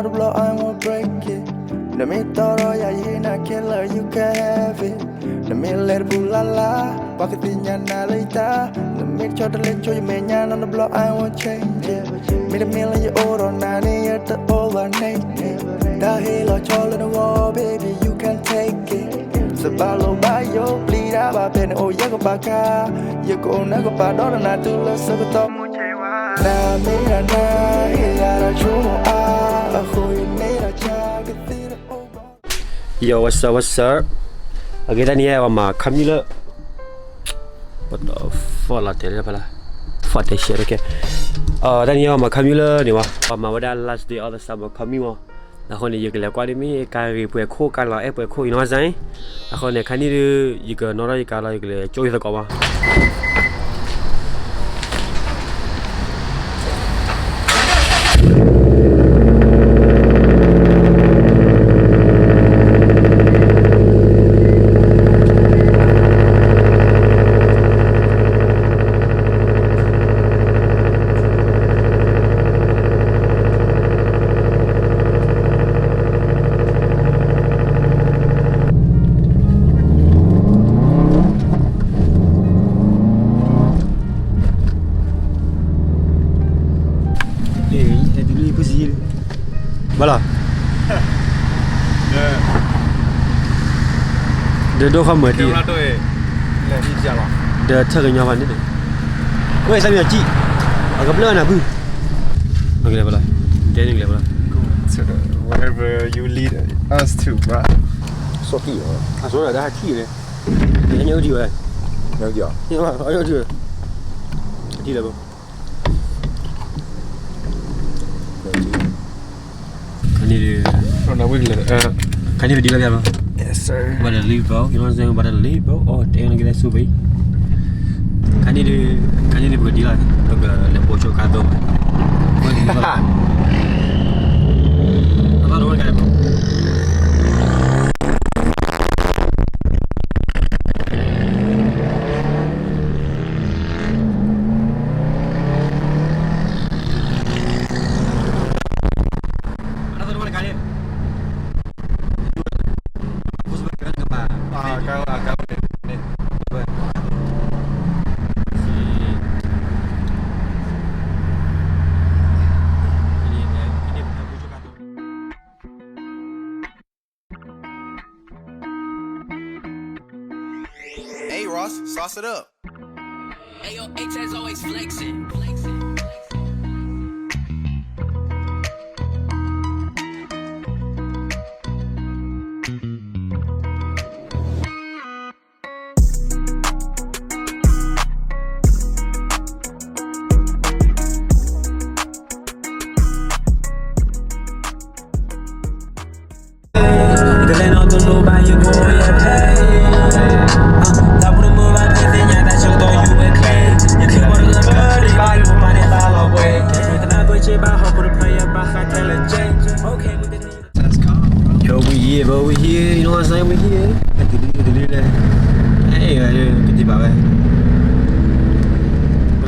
another blow, I won't break it. Let me throw ya, you not killer, you can have it. Let me let it la la, Pakatinya Nalita. Let me try to let you man on the block, I won't change it. Made a million you old on 90 at the overnight. The hill or child in the wall, baby, you can take it. Sabalo by your bleed out, I've been oh Yagobaka. You go Nagaba, don't I do less of a top. Na mira na, yara chumo ah, ahoy mera cha, get over. Yo, what's up? Okay, tadi ya, mama kami le. What the fuck lah, tadi apa lah? Fuck that shit, okay. Tadi ya, mama kami le, ni wah. Mama pada last day of the summer kami wah. Aku ni juga lekar ni, kari punya ko kan lah, punya ko ino asai. Aku ni kan ni juga nora juga lah juga cuy tu kau mah. Voilà. De đâu không mở đi. De thơ cái nhau hoàn đấy. Ôi sao bây giờ chị? Ở gặp lơ nào bư. Ok là voilà. Cái này là voilà. Whatever you lead us to, bro. Số tỷ rồi. À số này đã 2 tỷ rồi. Để nhớ gì rồi? Nhớ gì? Nhưng mà ở đâu chưa? Tỷ là bao? Kan ni video lagi apa? Yes, sir. Pada leave bro, you know what I'm saying? Pada leave bro. Oh, tengok lagi dah subai. Kan ni bukan deal lah. Bukan lepo cok kado. Apa orang kaya bro? Hey Ross, sauce it up. Hey yo, H always flexing. Bro, we here, you know what I'm saying? We here. Delete. Hey, kita bawa.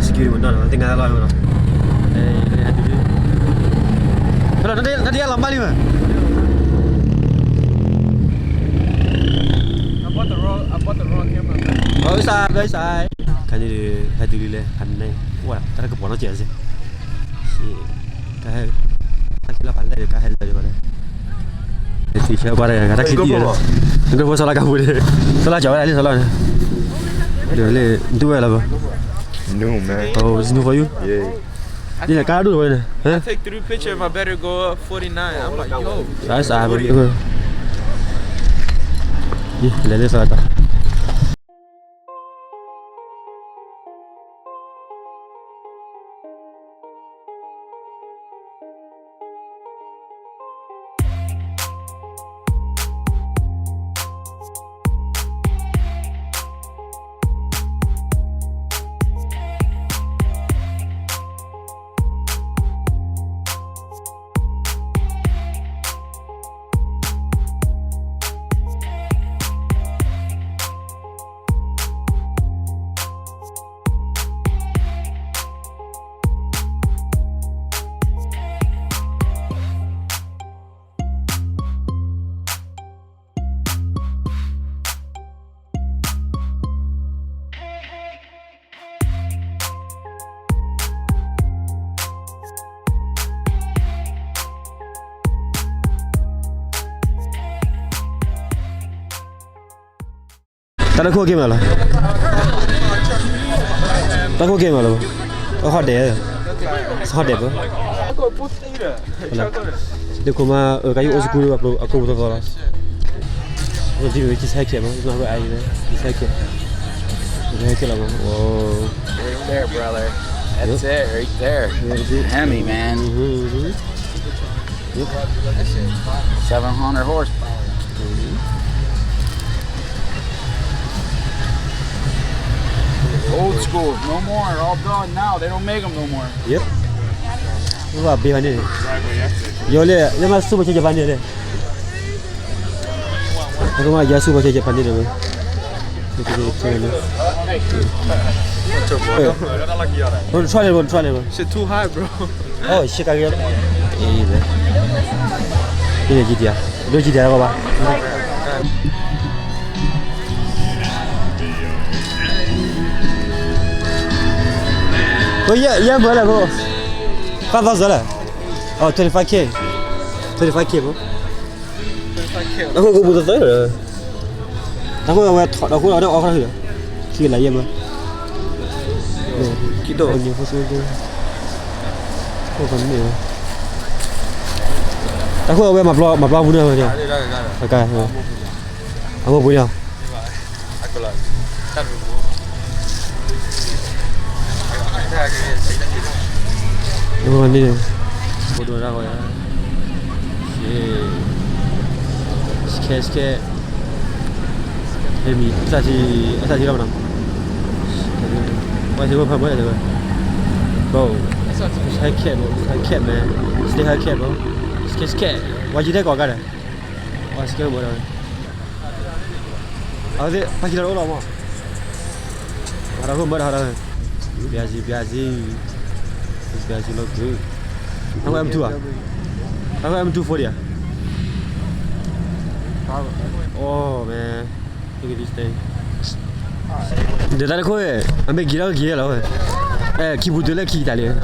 Security pun dah, tinggal lah mana. Kalau nanti alam balik mah. I bought the wrong camera. Oh, sai. Kan ni hati dulu le, pandai. Wah, tak ada kepono je sih. Kah, nanti lah pandai kah hal dari mana. Thì sẽ qua đây là taxi đi rồi. Chúng tôi salah kamu deh. Salah jawab lagi salah. Dia le, itu apa lah? No, man. Oh, it's new for you? Yeah. Ini nak kado apa ni? I take through picture if I better go up 49. I'm like, yo. Saya begitu. Ih, lele salah tak? Tao có game nào? Tao có game nào? Hot đẹp. Hot đẹp. Được không mà ở cái old school aku betul betul. Rồi thì cái xe kia mà nó có ai đấy, cái xe kia. Cái kia là mà. Oh. Right there, brother. That's it, right there. Hemi, man. 700 horsepower. Old school, no more. All done now. They don't make them no more. Yep. Wah, biar ni. Yo le, le mas super je Japan ni le. Aku mah ya super je Japan ni le. Try it. Shit too high, bro. Oh, shit kagak. Ini. Ini GTA. Lu GTA apa? Oh ya boleh bro. Berapa jual? Oh 25k. 25k bro. 25k. Aku butuh tu. Aku ada offer tu. Kira ya bro. Kita punya fosil tu. Oh kan ni. Aku awak maplah punya macam. Okay. Aku punya. Aku lah. Ini ni. Bodoh dah kau ya. Sikit. Hemi, asal apa nama? Masih berapa banyak tu? Bro, high cat man. Stay high cat bro. Sikit. Wajib dah kau kan? Wah sikit bodoh. Awak pagi dah orang mah. Harap marah. Biazi look good. Aku M2 ah. Aku M240 ah. Oh man, look at this thing. Dia tak ada kau ambil gila lah. Keyboard tu lah key tak ada.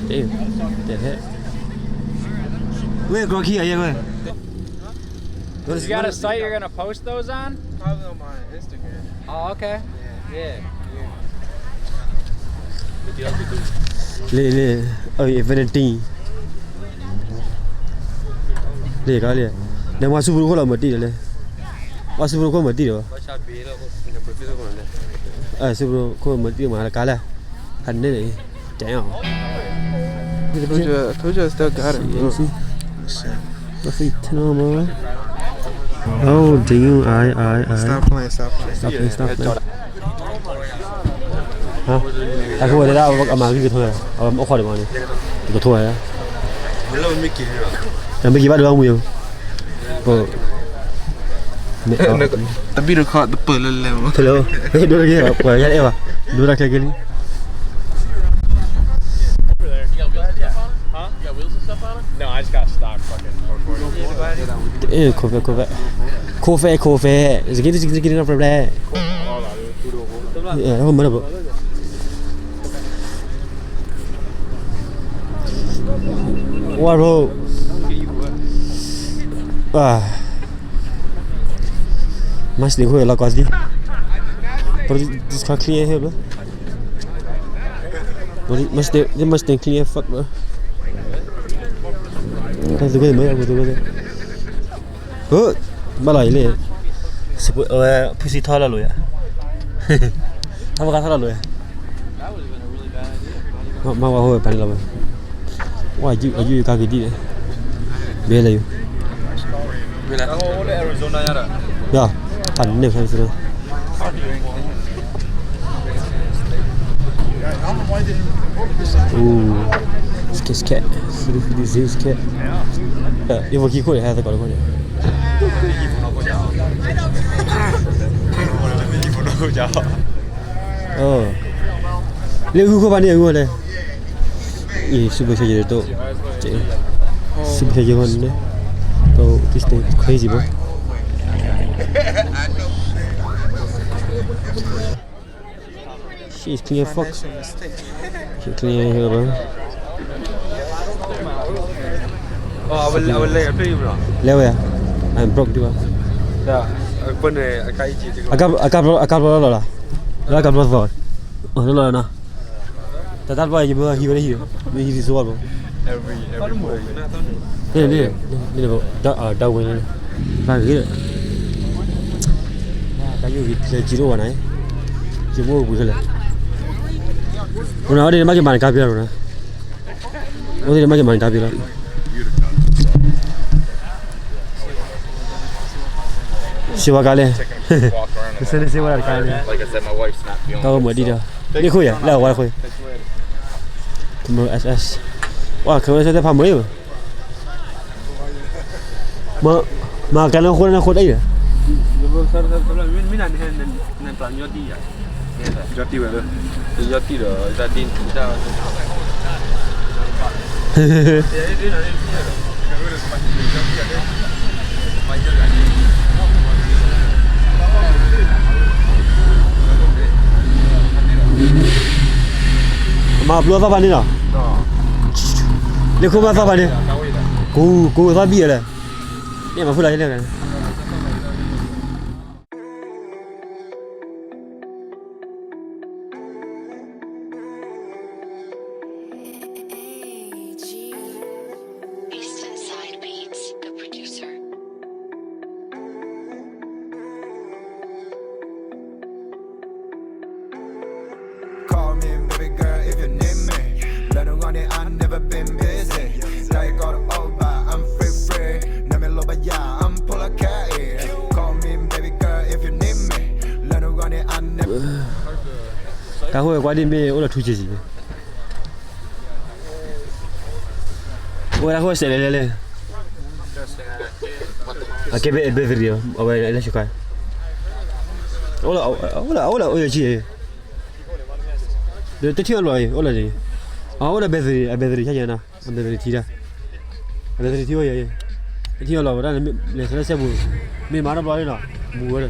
Damn, that head. Where kau key ayah kau? You got a site you're gonna post those on? Probably on my Instagram. Oh, okay. Yeah. Le. Oh, Infinity. Le kali. Dia masuk bulu kau lah mati le. Masuk bulu kau mati dah. Sebelum kau mati mana kala. Hande ni. Damn. I told you I still got it, bro. Masih tenang. Oh, damn. Stop playing. Stop. Hả? Aku ada dah amal gitu thôi. Aku kau ada mana? Itu thôi ya. Belum mikir. Yang pergi pada orang punya. Oh. Tapi dekat tepi lelem. Hello. Dua lagi apa? Ya apa? Dua lagi ni. No, I just got stock fucking recording. Kofe. Segini apa benda? Ya, mana bro? Wah bro. Mas देखो ये लगा दी पर जिसका clear है bro बड़ी मस्त clear fuck bro kan tu kan apa tu kan oh malah ini sebut pussy thala lo ya apa kata lo ya mau apa pan lo wah you kaki di bela you Aku boleh Arizona ya dah. ya pan ni kan sana Sket. Suruh sket. Ini bagi kau ya, tak kau ni. Oh. Lepas kau pandai aku ada. Super saja tu. Super saja mana? So this thing is crazy, bro. She's clean fuck. She's clean here, bro. Oh, I will lay a play, bro. Lewa ya? I'm broke juga. Ya, apa ni? Kaiji tu. Agak lah. Agak berapa? Oh, lah na. Tak apa, ibu hiu ni hiu. Ni hiu soal. Every morning. Ni bo. Dah win. Lagi. Kayu kita jiro mana? Jiro bukan lah. Mana ada macam mana kapilah mana? Ada macam mana kapilah? Siapa kali? Kesana siapa kali? Like I said, my wife's not feeling Tahu mau dia. Ni kau ya? Lah, wala kau. Kamu SS. Wah, kamu saya tak faham ni. Makan aku nak kau dah. Jati berapa? Jati dah. Jati dah. Ma belum apa ni lah. Ni kau apa ni? Kau sabi lah. Ni apa pula ni kan? Eastern Side Beats, the producer. Call me baby girl if you need me. Let her run it, I've never been busy. Like all over, I'm free. Never love a yeah, I'm full of care. Call me baby girl if you need me. Let her run it, I've never. Kau kau ni me, orang tu je. Orang kau set le. Okey, betul dia. Awak dah suka. Ola, oh je. Dia tu lah, ola je. Ola betul saja na. Betul tidak. Betul tiada ya. Tiada lah, orang ni saya sebut. Ni mana boleh na? Buat.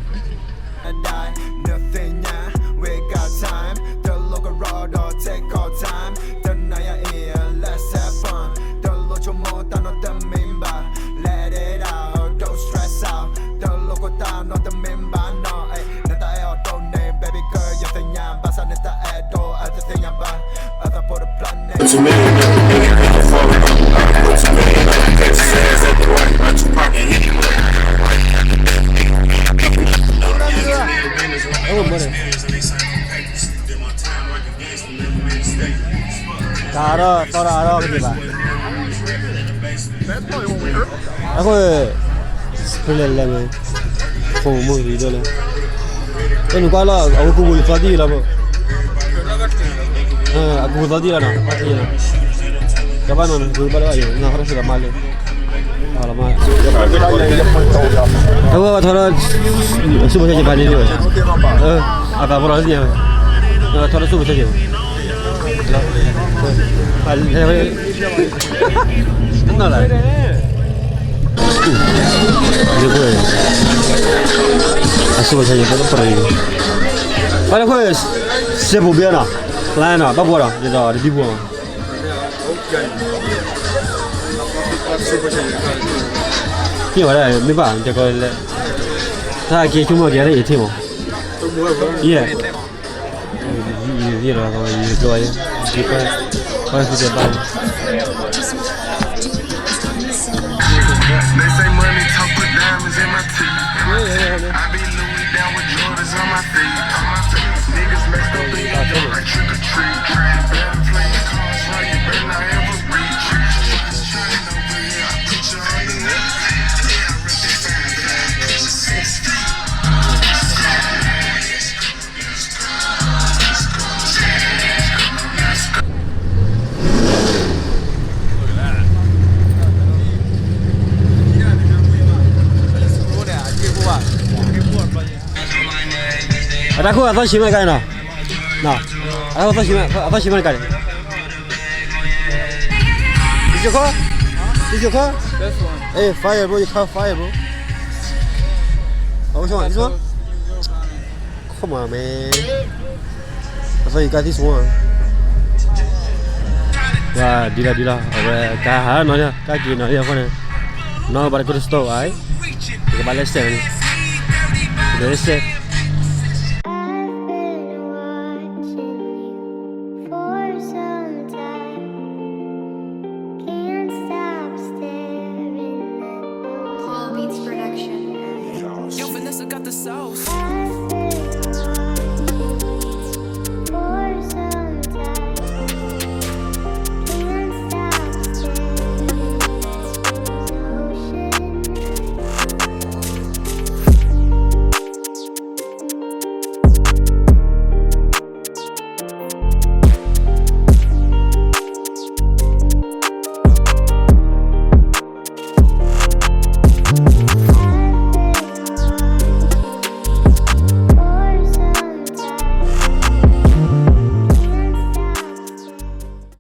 Nothing, yeah. We got time. The local road or take our time. The night in, let's have fun. The local more than the member. Let it out, don't stress out. The local town not the member. No, eh. Neta air don't name, baby girl. You think I'm basa neta air door. Other thing I'm bad. Other for the planet. Oh, boleh. Tara ke dia? Aku boleh lah. Kau mau di dalam. Kan kalau aku boleh tadi lah. Aku boleh tadi lah nak. Kapan mana? Boleh balik aja. Nak harus sudah malu. Alamak. Aku thora subuh saja balik dia. Apa bola dia? Thora subuh saja. Enggak lah. Dia pun. Subuh saja tak perlu. Kalau kau sebuah biar nak, lain nak, apa bola? Dia dah dibuang. Ni ada, ni apa? Jaga le. Tak kira cuma dia ada itu mo. Iya. Iya lah, kalau ini tu aja. Kita pasti dapat. They say money talk with diamonds in my teeth. I be Louis down with Jordans on my feet. Niggas messed up in your door like trick or treat. Better play your cards right, you better not ever reach. I put you underneath. Ada aku apa sih mereka na? Nah, ada apa sih mereka? Did you call? This one. Hey, fire bro, you can't fire bro. Oh, which one? This one? Come on, man. I thought you got this one. Wah, dila. Apa? Kah, nanya, kaki nanya apa ni? No, pada aku stop, ay. Kita balik sel ni. Let's say. I've been watching you for some time. Can't stop staring at those. All Beats Production. Yo, Vanessa got the sauce.